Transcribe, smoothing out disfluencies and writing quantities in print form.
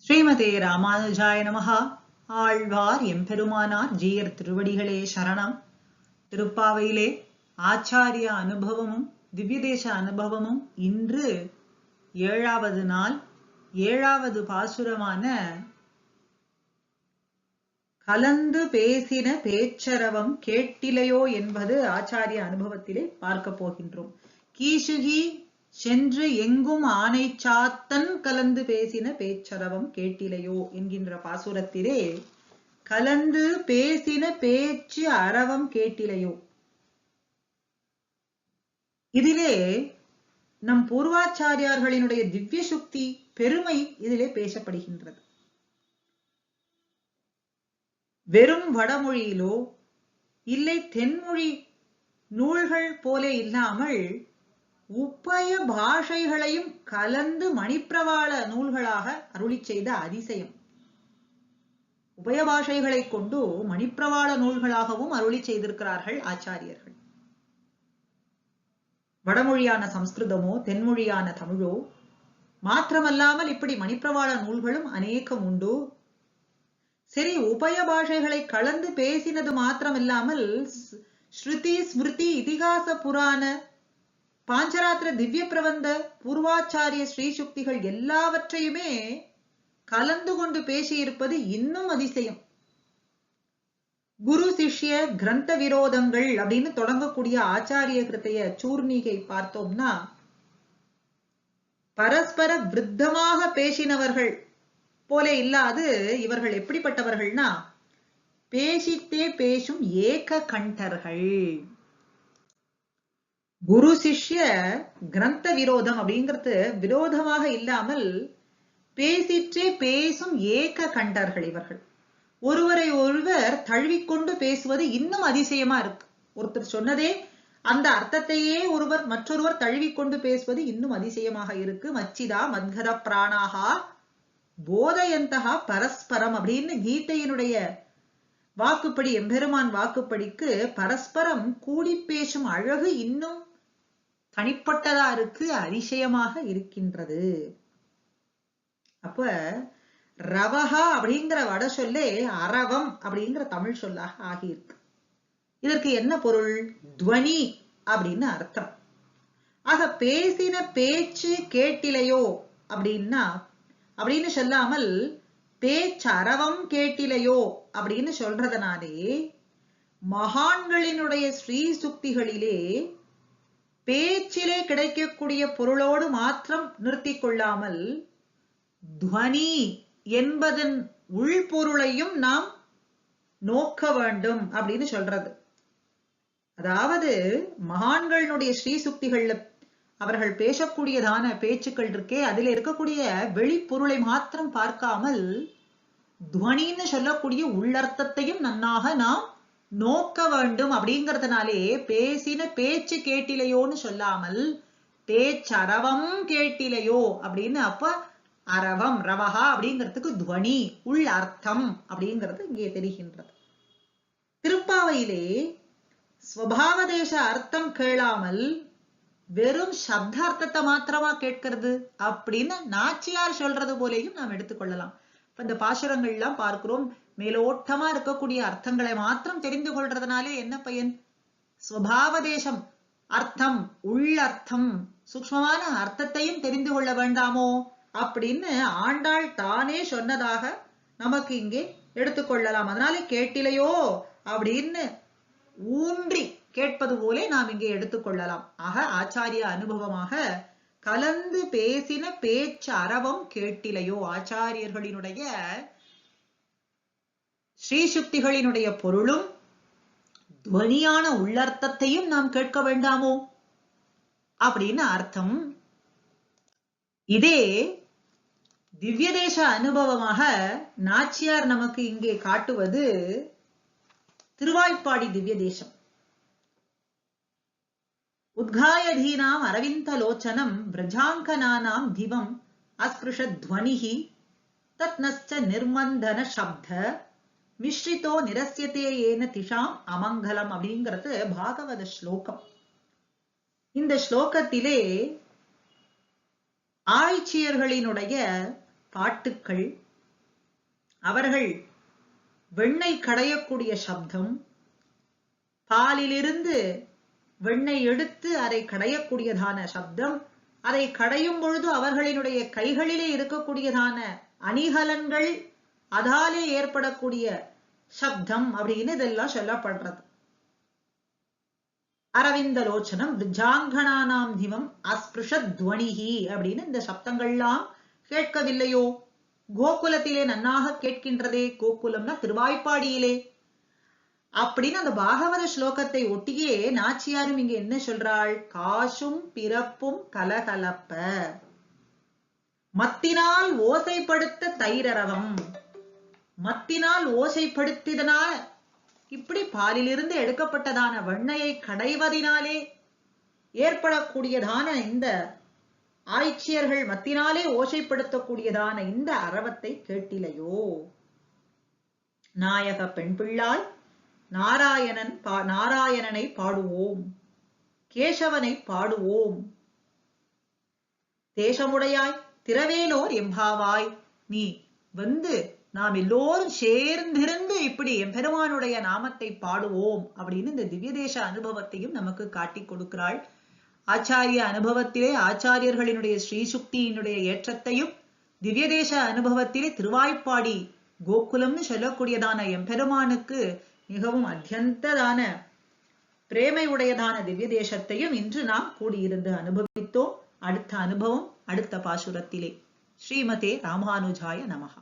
ஸ்ரீமதே ராமானுஜாய நமஹா. ஆழ்வார் எம்பெருமானார் ஜீயர் திருவடிகளே சரணம். திருப்பாவையிலே ஆச்சாரிய அனுபவமும் திவ்யதேச அனுபவமும் இன்று 7வது நாள் 7வது பாசுரமான கலந்து பேசின பேச்சரவம் கேட்டிலையோ என்பது ஆச்சாரிய அனுபவத்திலே பார்க்க போகின்றோம். கீசுகி சென்று எங்கும் ஆனை சாத்தன் கலந்து பேசின பேச்சரவம் கேட்டிலையோ என்கின்ற பாசுரத்திலே கலந்து பேசின பேச்சு அரவம் கேட்டிலையோ, இதிலே நம் பூர்வாச்சாரியார்களினுடைய திவ்ய சுக்தி பெருமை இதிலே பேசப்படுகின்றது. வெறும் வடமொழியிலோ இல்லை தென்மொழி நூல்கள் போல இல்லாமல் உப்பய பாஷைகளையும் கலந்து மணிப்பிரவாள நூல்களாக அருளி செய்த அதிசயம். உபய பாஷைகளை கொண்டு மணிப்பிரவாள நூல்களாகவும் அருளி செய்திருக்கிறார்கள் ஆச்சாரியர்கள். வடமொழியான சம்ஸ்கிருதமோ தென்மொழியான தமிழோ மாத்திரமல்லாமல் இப்படி மணிப்பிரவாள நூல்களும் அநேகம் உண்டு. சரி, உபய பாஷைகளை கலந்து பேசினது மாத்திரமில்லாமல் ஸ்ருதி ஸ்மிருதி இதிகாச புராண பாஞ்சராத்திர திவ்ய பிரபந்த பூர்வாச்சாரிய ஸ்ரீசுக்திகள் எல்லாவற்றையுமே கலந்து கொண்டு பேசியிருப்பது இன்னும் அதிசயம். குரு சிஷ்ய கிரந்த விரோதங்கள் அப்படின்னு தொடங்கக்கூடிய ஆச்சாரிய கிருத்தைய சூர்ணிகை பார்த்தோம்னா பரஸ்பர விருத்தமாக பேசினவர்கள் போல இல்லாது இவர்கள் எப்படிப்பட்டவர்கள்னா பேசித்தே பேசும் ஏக கண்டர்கள். குரு சிஷ்ய கிரந்த விரோதம் அப்படிங்கிறது விரோதமாக இல்லாமல் பேசிற்றே பேசும் ஏக கண்டர்கள் இவர்கள். ஒருவரை ஒருவர் தழுவிக்கொண்டு பேசுவது இன்னும் அதிசயமா இருக்கு. ஒருத்தர் சொன்னதே அந்த அர்த்தத்தையே மற்றொருவர் தழுவிக்கொண்டு பேசுவது இன்னும் அதிசயமாக இருக்கு. மச்சிதா மத்கத பிராணாகா போதயந்தகா பரஸ்பரம் அப்படின்னு கீதையினுடைய வாக்குப்படி, எம்பெருமான் வாக்குப்படிக்கு பரஸ்பரம் கூடி பேசும் அழகு இன்னும் தனிப்பட்டதா இருக்கு, அதிசயமாக இருக்கின்றது. அப்ப ரவஹா அப்படிங்கிற வட சொல்லே அரவம் அப்படிங்கிற தமிழ் சொல்லாக ஆகியிருக்கு. இதற்கு என்ன பொருள்? துவனி அப்படின்னு அர்த்தம். ஆக பேசின பேச்சு கேட்டிலையோ அப்படின்னு சொல்லாமல் பேச்சரவம் கேட்டிலையோ அப்படின்னு சொல்றதுனாலே மகான்களினுடைய ஸ்ரீ சுக்திகளிலே பேச்சிலே கிடைக்கக்கூடிய பொருளோடு மாத்திரம் நிறுத்தி கொள்ளாமல் துவனி என்பதன் உள்பொருளையும் நாம் நோக்க வேண்டும் அப்படின்னு சொல்றது. அதாவது மகான்களுடைய ஸ்ரீ சுக்திகள்ல அவர்கள் பேசக்கூடியதான பேச்சுக்கள் இருக்கே, அதில் இருக்கக்கூடிய வெளிப்பொருளை மாத்திரம் பார்க்காமல் துவனின்னு சொல்லக்கூடிய உள்ளர்த்தத்தையும் நன்னாக நாம் நோக்க வேண்டும். அப்படிங்கறதுனாலே பேசின பேச்சு கேட்டிலையோன்னு சொல்லாமல் பேச்சரவம் கேட்டிலையோ அப்படின்னு, அப்ப அரவம் ரவஹா அப்படிங்கிறதுக்கு துவனி உள் அர்த்தம் அப்படிங்கிறது இங்கே தெரிகின்றது. திருப்பாவையிலே ஸ்வபாவதேச அர்த்தம் கேளாமல் வெறும் சப்தார்த்தத்தை மாத்திரமா கேட்கிறது அப்படின்னு நாச்சியார் சொல்றது போலேயும் நாம் எடுத்துக்கொள்ளலாம். இந்த பாசுரங்கள் எல்லாம் பார்க்கிறோம், மேலோட்டமா இருக்கக்கூடிய அர்த்தங்களை மாத்திரம் தெரிந்து கொள்றதுனாலே என்ன பயன்? ஸ்வபாவதேசம் அர்த்தம், உள்ளர்த்தம், சூக்ஷ்மமான அர்த்தத்தையும் தெரிந்து கொள்ள வேண்டாமோ அப்படின்னு ஆண்டாள் தானே சொன்னதாக நமக்கு இங்கே எடுத்துக்கொள்ளலாம். அதனால கேட்டிலையோ அப்படின்னு ஊன்றி கேட்பது போலே நாம் இங்கே எடுத்துக்கொள்ளலாம். ஆக ஆச்சாரிய அனுபவமாக கலந்து பேசின பேச்சு அரவம் கேட்டிலையோ, ஆச்சாரியர்களினுடைய ஸ்ரீசுக்திகளினுடைய பொருளும் துவனியான உள்ளர்த்தத்தையும் நாம் கேட்க வேண்டாமோ அப்படின்னு அர்த்தம். இதே திவ்யதேச அனுபவமாக நாச்சியார் நமக்கு இங்கே காட்டுவது திருவாய்ப்பாடி திவ்ய தேசம். உத்காயதீனாம் அரவிந்த லோச்சனம் விரஜாங்கனானாம் திவம் அஸ்பிருஷத்வனிஹி தத்னஸ்ச நிர்மந்தன சப்த மிஸ்ரிதோ நிரஸ்யதே ஏன திஷாம் அமங்கலம் அப்படிங்கிறது பாகவத ஸ்லோகம். இந்த ஸ்லோகத்திலே ஆய்ச்சியர்களினுடைய பாட்டுக்கள் அவர்கள் வெண்ணெய் கடையக்கூடிய சப்தம், பாலிலிருந்து வெண்ணெய் எடுத்து அதை கடையக்கூடியதான சப்தம், அதை கடையும் பொழுது அவர்களினுடைய கைகளிலே இருக்கக்கூடியதான அணிகலன்கள், அதாலே ஏற்படக்கூடிய சப்தம் அப்படின்னு இதெல்லாம் சொல்லப்படுறது. அரவிந்தலோச்சனம் விஜாங்கனானாம் திவம் அஸ்பிருஷத்வனிஹி அப்படின்னு இந்த சப்தங்கள்லாம் கேட்கவில்லையோ? கோகுலத்திலே நன்னாக கேட்கின்றதே. கோகுலம்னா திருவாய்ப்பாடியிலே. அப்படின்னு அந்த பாகவத ஸ்லோகத்தை ஒட்டியே நாச்சியாரும் இங்க என்ன சொல்றாள்? காசும் பிறப்பும் கலகலப்ப மத்தினால் ஓசைப்படுத்த தைரரவம். மத்தினால் ஓசைப்படுத்தியதனால், இப்படி பாலிலிருந்து எடுக்கப்பட்டதான வெண்ணையை கடைவதினாலே ஏற்படக்கூடியதான இந்த ஆய்ச்சியர்கள் மத்தினாலே ஓசைப்படுத்தக்கூடியதான இந்த அரவத்தை கேட்டிலையோ? நாயக பெண் பிள்ளாய் நாராயணனை பாடுவோம், கேசவனை பாடுவோம். தேசமுடையாய் திரவேலோர் எம்பாவாய், நீ வந்து நாம் எல்லோரும் சேர்ந்திருந்து இப்படி எம்பெருமானுடைய நாமத்தை பாடுவோம் அப்படின்னு இந்த திவ்ய தேச அனுபவத்தையும் நமக்கு காட்டி கொடுக்கிறாள். ஆச்சாரிய அனுபவத்திலே ஆச்சாரியர்களினுடைய ஸ்ரீசுக்தியினுடைய ஏற்றத்தையும், திவ்ய தேச அனுபவத்திலே திருவாய்ப்பாடி கோகுலம்னு சொல்லக்கூடியதான எம்பெருமானுக்கு மிகவும் அத்தியந்ததான பிரேமை உடையதான திவ்ய தேசத்தையும் இன்று நாம் கூடியிருந்து அனுபவித்தோம். அடுத்த அனுபவம் அடுத்த பாசுரத்திலே. ஸ்ரீமதே ராமானுஜாய நமஹ.